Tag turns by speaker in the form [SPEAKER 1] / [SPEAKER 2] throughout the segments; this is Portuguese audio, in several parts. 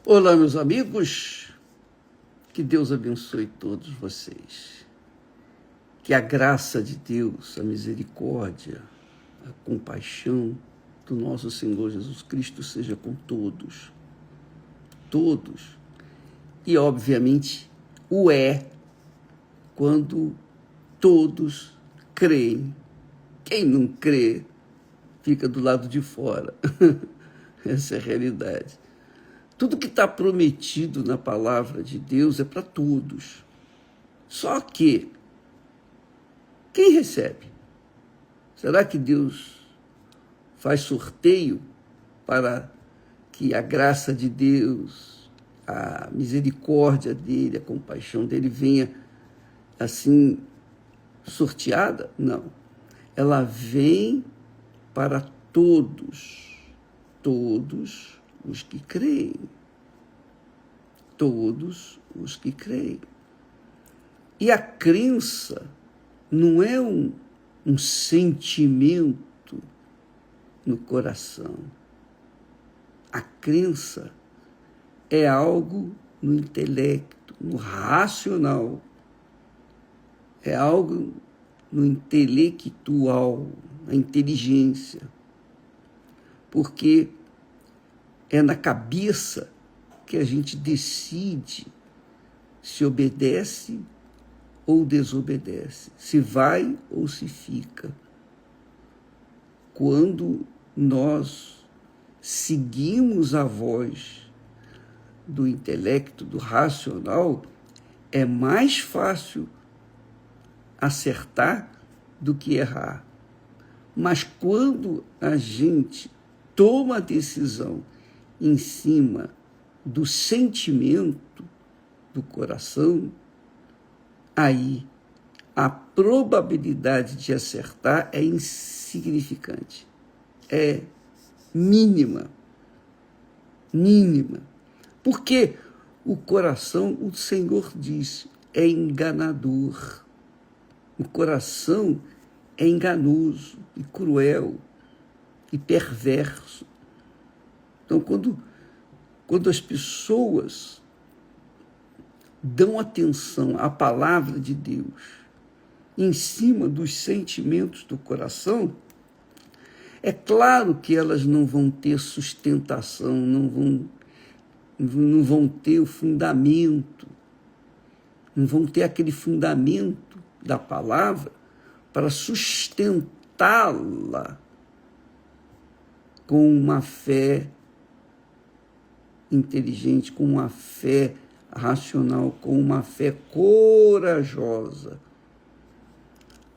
[SPEAKER 1] Olá, meus amigos, que Deus abençoe todos vocês, que a graça de Deus, a misericórdia, a compaixão do nosso Senhor Jesus Cristo seja com todos, e obviamente o é quando todos creem. Quem não crê fica do lado de fora. Essa é a realidade. Tudo que está prometido na palavra de Deus é para todos. Só que, quem recebe? Será que Deus faz sorteio para que a graça de Deus, a misericórdia dele, a compaixão dele venha assim sorteada? Não. Ela vem para todos os que creem. Todos os que creem. E a crença não é um sentimento no coração. A crença é algo no intelecto, no racional. É algo no intelectual, na inteligência. Porque é na cabeça que a gente decide se obedece ou desobedece, se vai ou se fica. Quando nós seguimos a voz do intelecto, do racional, é mais fácil acertar do que errar. Mas quando a gente toma a decisão em cima do sentimento do coração, aí a probabilidade de acertar é insignificante, é mínima. Porque o coração, o Senhor diz, é enganador. O coração é enganoso e cruel e perverso. Então, quando as pessoas dão atenção à palavra de Deus em cima dos sentimentos do coração, é claro que elas não vão ter sustentação, não vão ter o fundamento, não vão ter aquele fundamento da palavra para sustentá-la com uma fé inteligente, com uma fé racional, com uma fé corajosa.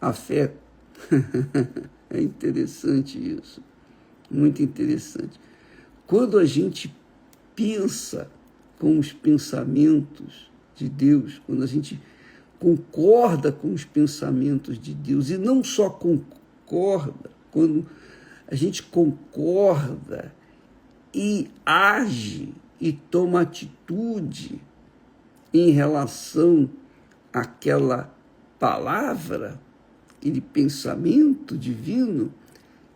[SPEAKER 1] A fé é interessante isso, muito interessante. Quando a gente pensa com os pensamentos de Deus, quando a gente concorda com os pensamentos de Deus, e não só concorda, quando a gente concorda e age e toma atitude em relação àquela palavra, aquele pensamento divino,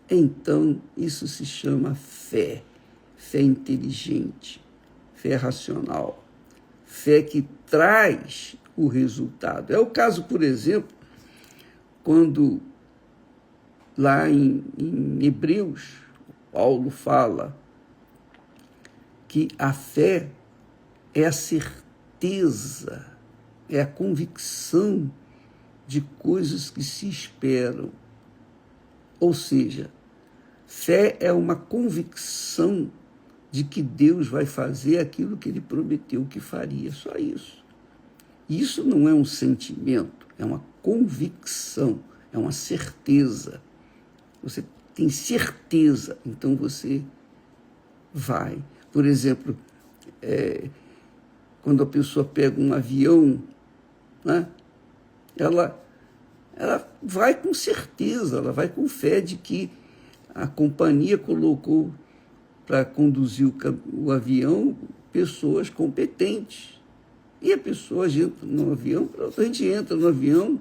[SPEAKER 1] então isso se chama fé, fé inteligente, fé racional, fé que traz o resultado. É o caso, por exemplo, quando lá em Hebreus, Paulo fala que a fé é a certeza, é a convicção de coisas que se esperam. Ou seja, fé é uma convicção de que Deus vai fazer aquilo que ele prometeu que faria, só isso. Isso não é um sentimento, é uma convicção, é uma certeza. Você tem certeza, então você vai. Por exemplo, quando a pessoa pega um avião, né, ela vai com certeza, ela vai com fé de que a companhia colocou para conduzir o avião pessoas competentes. E a pessoa entra no avião, a gente entra no avião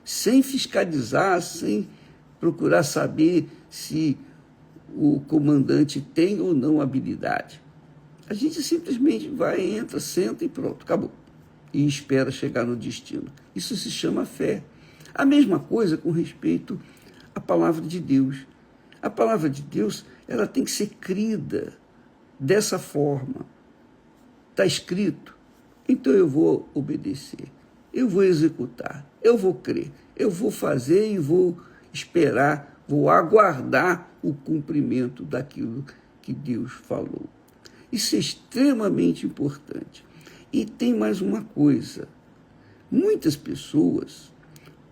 [SPEAKER 1] sem fiscalizar, sem procurar saber se o comandante tem ou não habilidade. A gente simplesmente vai, entra, senta e pronto, acabou. E espera chegar no destino. Isso se chama fé. A mesma coisa com respeito à palavra de Deus. A palavra de Deus, ela tem que ser crida dessa forma. Está escrito, então eu vou obedecer, eu vou executar, eu vou crer, eu vou fazer e vou esperar, vou aguardar o cumprimento daquilo que Deus falou. Isso é extremamente importante. E tem mais uma coisa. Muitas pessoas,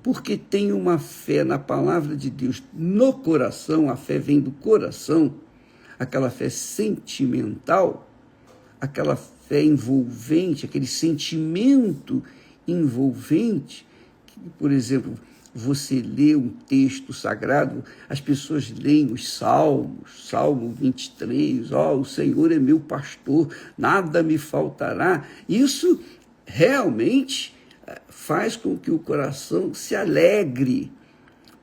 [SPEAKER 1] porque têm uma fé na palavra de Deus no coração, a fé vem do coração, aquela fé sentimental, aquela fé envolvente, aquele sentimento envolvente, que, por exemplo, você lê um texto sagrado, as pessoas leem os salmos, Salmo 23, o Senhor é meu pastor, nada me faltará. Isso realmente faz com que o coração se alegre,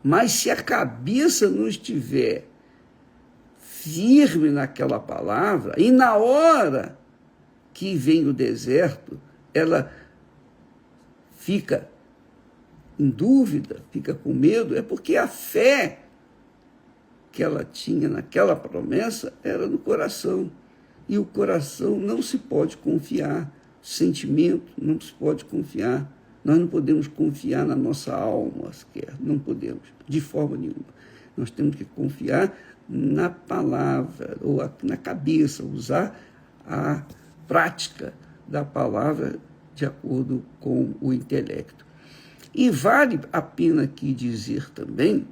[SPEAKER 1] mas se a cabeça não estiver firme naquela palavra, e na hora que vem o deserto, ela fica em dúvida, fica com medo, é porque a fé que ela tinha naquela promessa era no coração. E o coração não se pode confiar, o sentimento não se pode confiar. Nós não podemos confiar na nossa alma sequer, não podemos, de forma nenhuma. Nós temos que confiar na palavra, ou na cabeça, usar a prática da palavra de acordo com o intelecto. E vale a pena aqui dizer também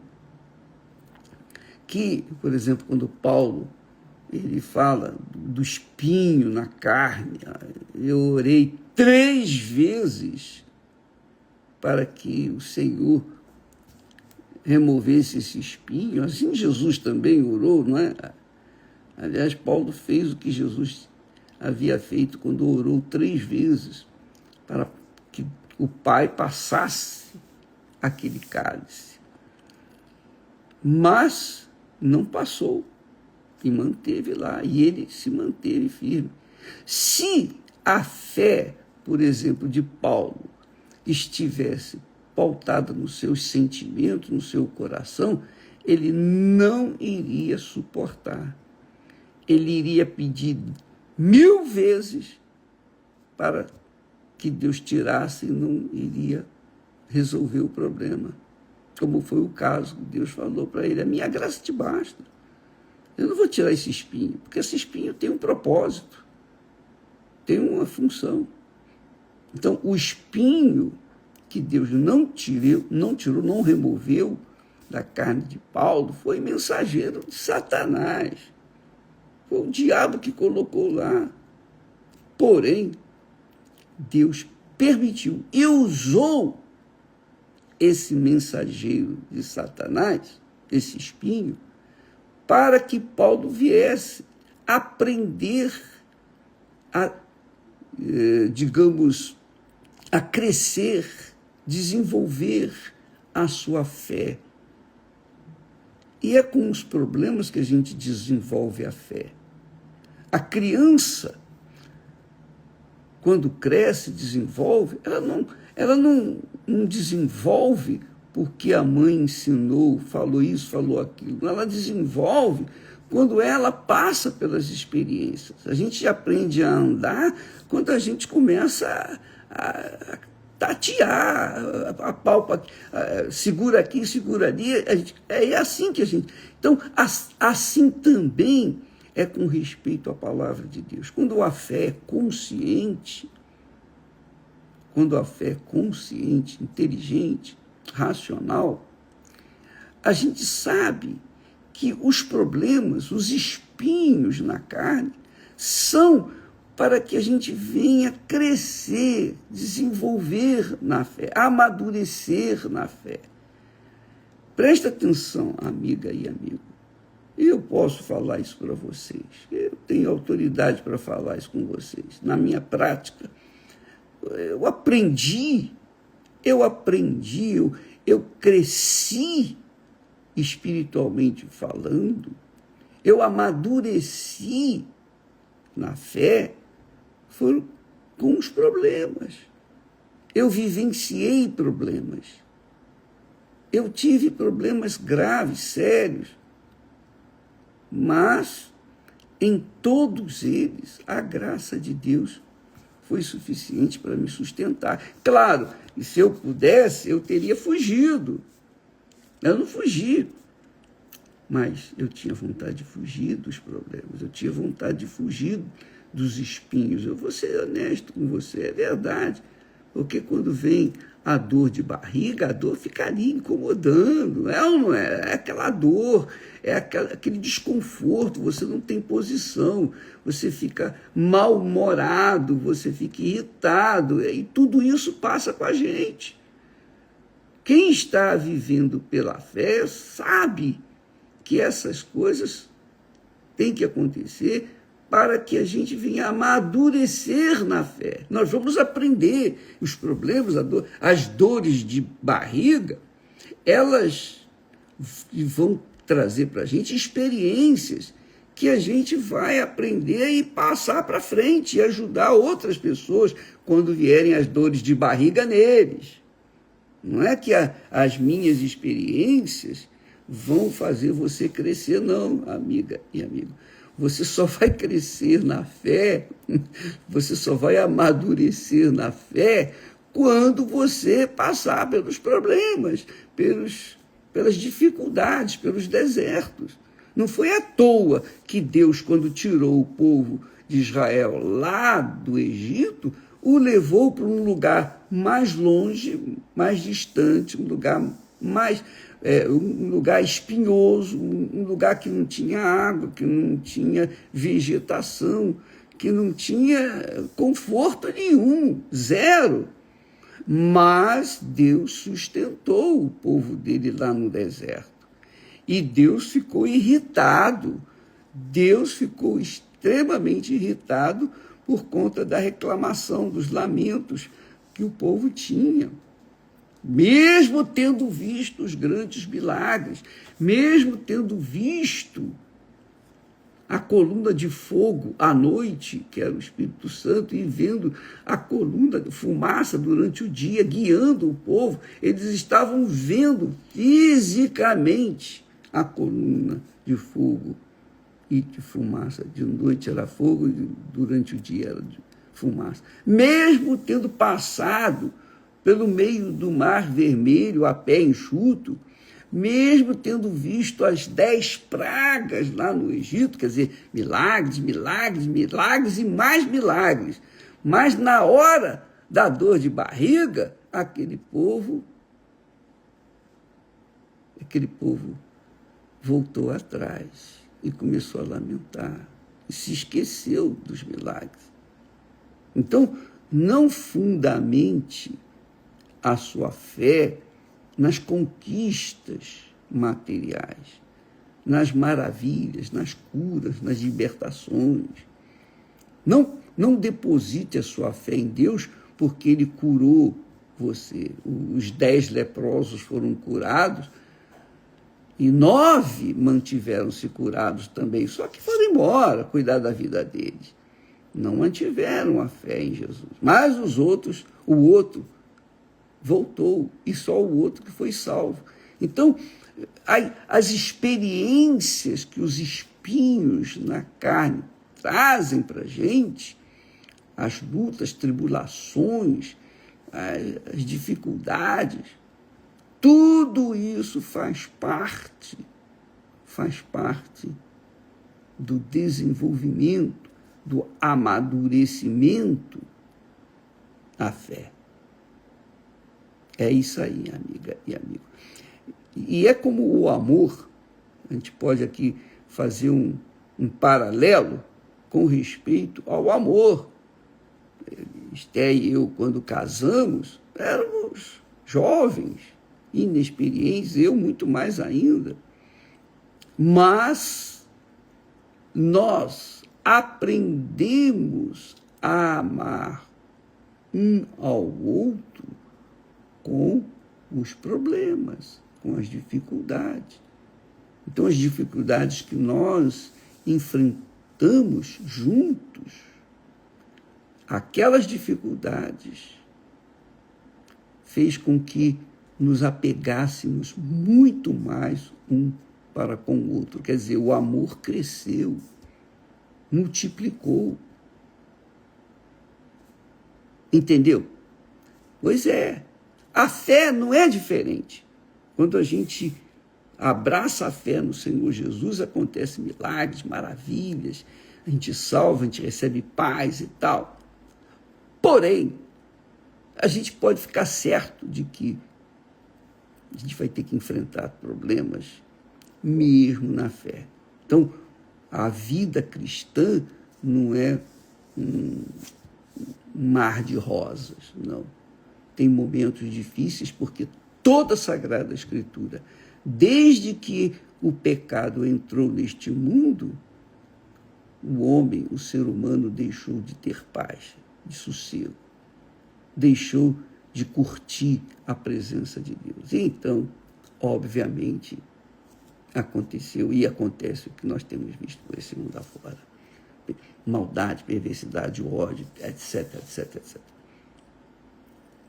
[SPEAKER 1] que, por exemplo, quando Paulo ele fala do espinho na carne, eu orei 3 vezes para que o Senhor removesse esse espinho. Assim Jesus também orou, não é? Aliás, Paulo fez o que Jesus havia feito quando orou 3 vezes para que o Pai passasse aquele cálice. Mas não passou e manteve lá, e ele se manteve firme. Se a fé, por exemplo, de Paulo estivesse pautada nos seus sentimentos, no seu coração, ele não iria suportar. Ele iria pedir 1000 vezes para que Deus tirasse e não iria resolver o problema. Como foi o caso que Deus falou para ele, a minha graça te basta. Eu não vou tirar esse espinho, porque esse espinho tem um propósito, tem uma função. Então, o espinho que Deus não tirou, não removeu da carne de Paulo, foi mensageiro de Satanás. Foi o diabo que colocou lá. Porém, Deus permitiu e usou esse mensageiro de Satanás, esse espinho, para que Paulo viesse aprender a, digamos, a crescer, desenvolver a sua fé. E é com os problemas que a gente desenvolve a fé. A criança, quando cresce, desenvolve, ela não desenvolve porque a mãe ensinou, falou isso, falou aquilo. Ela desenvolve quando ela passa pelas experiências. A gente aprende a andar quando a gente começa a tatear, a palpa, segura aqui, segura ali. É assim que a gente... Então, assim também é com respeito à palavra de Deus. Quando a fé é consciente, inteligente, racional, a gente sabe que os problemas, os espinhos na carne, são para que a gente venha crescer, desenvolver na fé, amadurecer na fé. Presta atenção, amiga e amigo. Eu posso falar isso para vocês. Eu tenho autoridade para falar isso com vocês. Na minha prática, eu aprendi, eu cresci espiritualmente falando, eu amadureci na fé foram com os problemas. Eu vivenciei problemas. Eu tive problemas graves, sérios. Mas, em todos eles, a graça de Deus foi suficiente para me sustentar. Claro, e se eu pudesse, eu teria fugido. Eu não fugi. Mas eu tinha vontade de fugir dos problemas. Eu tinha vontade de fugir dos espinhos. Eu vou ser honesto com você, é verdade. Porque quando vem a dor de barriga, a dor ficaria incomodando. É ou não é? É aquela dor, é aquele desconforto, você não tem posição, você fica mal-humorado, você fica irritado, e tudo isso passa com a gente. Quem está vivendo pela fé sabe que essas coisas têm que acontecer para que a gente venha amadurecer na fé. Nós vamos aprender os problemas, as dores de barriga, elas vão trazer para a gente experiências que a gente vai aprender e passar para frente e ajudar outras pessoas quando vierem as dores de barriga neles. Não é que as minhas experiências vão fazer você crescer, não, amiga e amigo. Você só vai crescer na fé, você só vai amadurecer na fé quando você passar pelos problemas, pelas dificuldades, pelos desertos. Não foi à toa que Deus, quando tirou o povo de Israel lá do Egito, o levou para um lugar mais longe, mais distante, um lugar espinhoso, um lugar que não tinha água, que não tinha vegetação, que não tinha conforto nenhum, zero. Mas Deus sustentou o povo dele lá no deserto. E Deus ficou irritado. Deus ficou extremamente irritado por conta da reclamação, dos lamentos que o povo tinha. Mesmo tendo visto os grandes milagres, mesmo tendo visto a coluna de fogo à noite, que era o Espírito Santo, e vendo a coluna de fumaça durante o dia, guiando o povo, eles estavam vendo fisicamente a coluna de fogo e de fumaça. De noite era fogo e durante o dia era de fumaça. Mesmo tendo passado pelo meio do Mar Vermelho a pé enxuto, mesmo tendo visto as 10 pragas lá no Egito, quer dizer, milagres, milagres, milagres e mais milagres. Mas na hora da dor de barriga, aquele povo voltou atrás e começou a lamentar e se esqueceu dos milagres. Então, não fundamente a sua fé nas conquistas materiais, nas maravilhas, nas curas, nas libertações. Não deposite a sua fé em Deus porque Ele curou você. Os 10 leprosos foram curados e 9 mantiveram-se curados também, só que foram embora cuidar da vida deles. Não mantiveram a fé em Jesus. Mas o outro voltou, e só o outro que foi salvo. Então, as experiências que os espinhos na carne trazem para a gente, as lutas, tribulações, as dificuldades, tudo isso faz parte do desenvolvimento, do amadurecimento da fé. É isso aí, amiga e amigo. E é como o amor, a gente pode aqui fazer um paralelo com respeito ao amor. Esté e eu, quando casamos, éramos jovens, inexperientes, eu muito mais ainda. Mas nós aprendemos a amar um ao outro com os problemas, com as dificuldades. Então, as dificuldades que nós enfrentamos juntos aquelas dificuldades, fez com que nos apegássemos muito mais um para com o outro. Quer dizer, o amor cresceu, multiplicou. Entendeu? Pois é. A fé não é diferente. Quando a gente abraça a fé no Senhor Jesus, acontecem milagres, maravilhas, a gente salva, a gente recebe paz e tal. Porém, a gente pode ficar certo de que a gente vai ter que enfrentar problemas mesmo na fé. Então, a vida cristã não é um mar de rosas, não. Tem momentos difíceis, porque toda a Sagrada Escritura, desde que o pecado entrou neste mundo, o homem, o ser humano, deixou de ter paz, de sossego, deixou de curtir a presença de Deus. E então, obviamente, aconteceu e acontece o que nós temos visto por esse mundo afora. Maldade, perversidade, ódio, etc, etc, etc.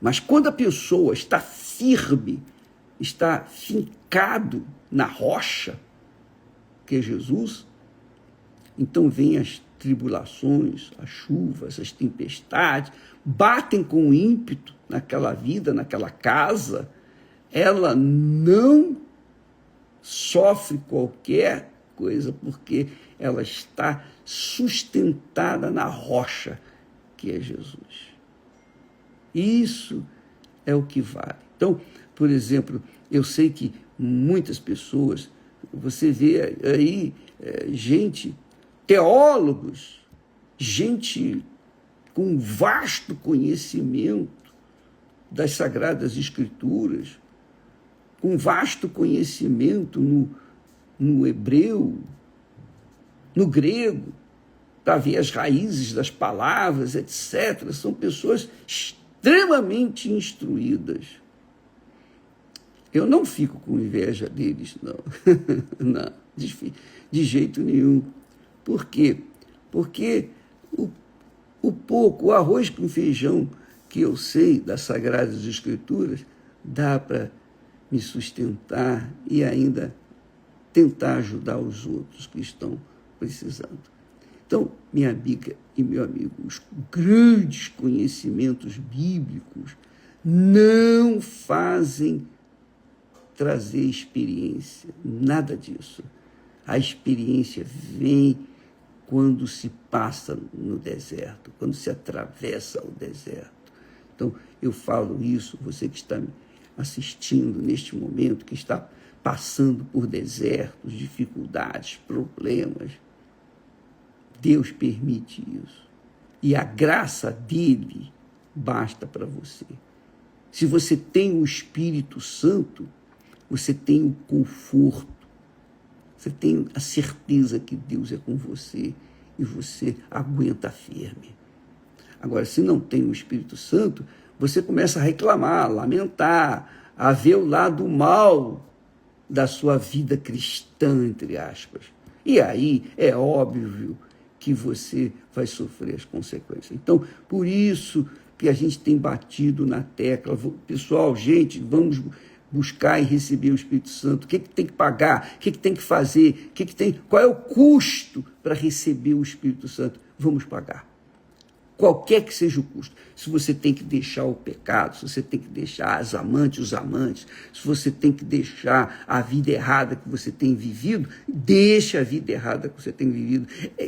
[SPEAKER 1] Mas quando a pessoa está firme, está fincado na rocha, que é Jesus, então vêm as tribulações, as chuvas, as tempestades, batem com ímpeto naquela vida, naquela casa, ela não sofre qualquer coisa, porque ela está sustentada na rocha, que é Jesus. Isso é o que vale. Então, por exemplo, eu sei que muitas pessoas, você vê aí gente, teólogos, gente com vasto conhecimento das Sagradas Escrituras, com vasto conhecimento no hebreu, no grego, para ver as raízes das palavras, etc. São pessoas extremamente instruídas. Eu não fico com inveja deles, não. Não, de jeito nenhum. Por quê? Porque o arroz com feijão que eu sei das Sagradas Escrituras dá para me sustentar e ainda tentar ajudar os outros que estão precisando. Então, minha amiga e meu amigo, os grandes conhecimentos bíblicos não fazem trazer experiência, nada disso. A experiência vem quando se passa no deserto, quando se atravessa o deserto. Então, eu falo isso, você que está me assistindo neste momento, que está passando por desertos, dificuldades, problemas, Deus permite isso. E a graça dele basta para você. Se você tem o Espírito Santo, você tem o conforto, você tem a certeza que Deus é com você e você aguenta firme. Agora, se não tem o Espírito Santo, você começa a reclamar, a lamentar, a ver o lado mal da sua vida cristã, entre aspas. E aí é óbvio que você vai sofrer as consequências. Então, por isso que a gente tem batido na tecla. Pessoal, gente, vamos buscar e receber o Espírito Santo. O que tem que pagar? O que tem que fazer? Qual é o custo para receber o Espírito Santo? Vamos pagar. Qualquer que seja o custo. Se você tem que deixar o pecado, se você tem que deixar os amantes, se você tem que deixar a vida errada que você tem vivido, deixa a vida errada que você tem vivido.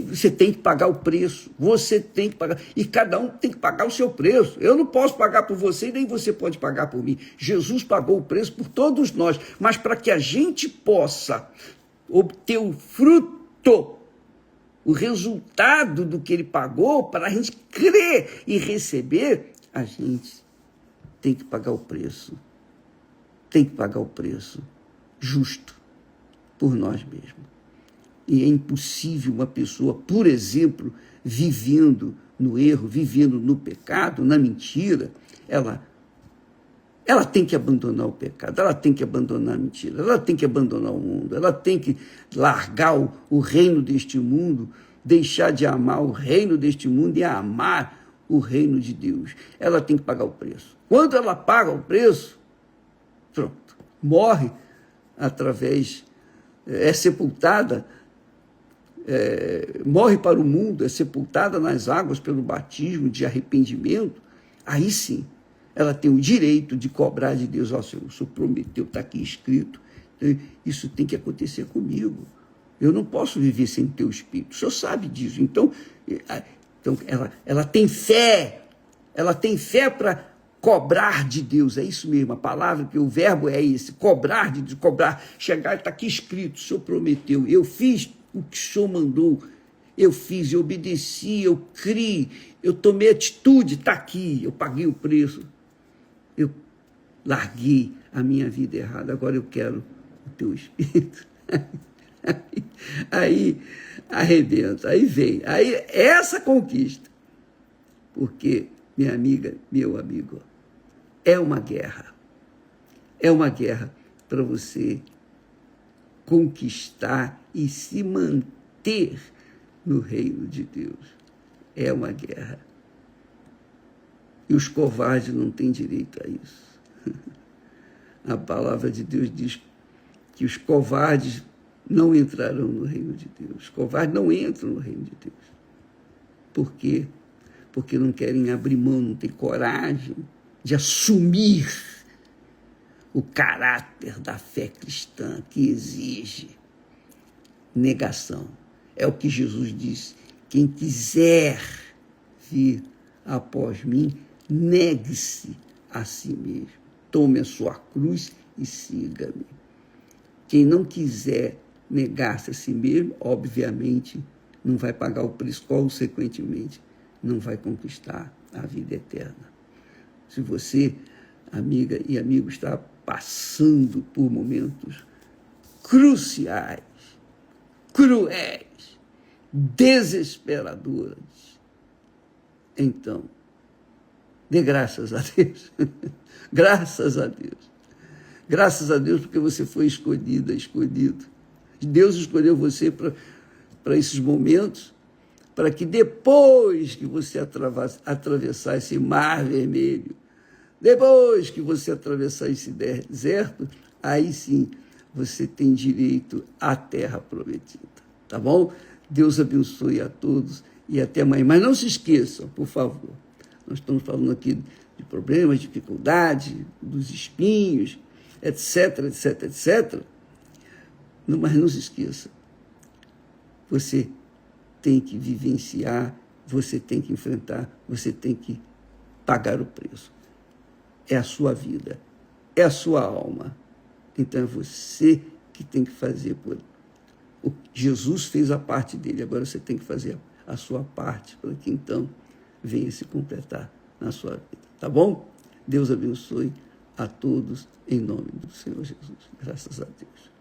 [SPEAKER 1] Você tem que pagar o preço. Você tem que pagar. E cada um tem que pagar o seu preço. Eu não posso pagar por você, nem você pode pagar por mim. Jesus pagou o preço por todos nós. Mas para que a gente possa obter o fruto, o resultado do que ele pagou, para a gente crer e receber, a gente tem que pagar o preço. Tem que pagar o preço justo por nós mesmos. E é impossível uma pessoa, por exemplo, vivendo no erro, vivendo no pecado, na mentira, ela tem que abandonar o pecado, ela tem que abandonar a mentira, ela tem que abandonar o mundo, ela tem que largar o reino deste mundo, deixar de amar o reino deste mundo e amar o reino de Deus. Ela tem que pagar o preço. Quando ela paga o preço, pronto, morre através, é sepultada, morre para o mundo, é sepultada nas águas pelo batismo de arrependimento, aí sim, ela tem o direito de cobrar de Deus. Ó, Senhor, o Senhor prometeu, está aqui escrito, isso tem que acontecer comigo. Eu não posso viver sem teu Espírito. O Senhor sabe disso. Então ela tem fé. Ela tem fé para cobrar de Deus. É isso mesmo, a palavra, que o verbo é esse, cobrar de Deus, cobrar, chegar, está aqui escrito, o Senhor prometeu, eu fiz o que o Senhor mandou, eu fiz, eu obedeci, eu criei, eu tomei atitude, está aqui, eu paguei o preço, eu larguei a minha vida errada, agora eu quero o teu Espírito. Aí arrebenta, aí vem, aí essa conquista, porque, minha amiga, meu amigo, é uma guerra para você conquistar e se manter no reino de Deus. É uma guerra. E os covardes não têm direito a isso. A palavra de Deus diz que os covardes não entrarão no reino de Deus. Os covardes não entram no reino de Deus. Por quê? Porque não querem abrir mão, não têm coragem de assumir o caráter da fé cristã, que exige negação. É o que Jesus disse: quem quiser vir após mim, negue-se a si mesmo. Tome a sua cruz e siga-me. Quem não quiser negar-se a si mesmo, obviamente, não vai pagar o preço, consequentemente, não vai conquistar a vida eterna. Se você, amiga e amigo, está passando por momentos cruciais, cruéis, desesperadores, então, dê graças a Deus. Graças a Deus. Graças a Deus porque você foi escolhida, escolhido. Deus escolheu você para esses momentos, para que depois que você atravessar esse mar vermelho, depois que você atravessar esse deserto, aí sim você tem direito à terra prometida. Tá bom? Deus abençoe a todos e até amanhã. Mas não se esqueçam, por favor, nós estamos falando aqui de problemas, dificuldades, dos espinhos, etc, etc, etc. Mas não se esqueça, você tem que vivenciar, você tem que enfrentar, você tem que pagar o preço. É a sua vida, é a sua alma. Então é você que tem que fazer por... Jesus fez a parte dele, agora você tem que fazer a sua parte, para que então venha se completar na sua vida. Tá bom? Deus abençoe a todos, em nome do Senhor Jesus. Graças a Deus.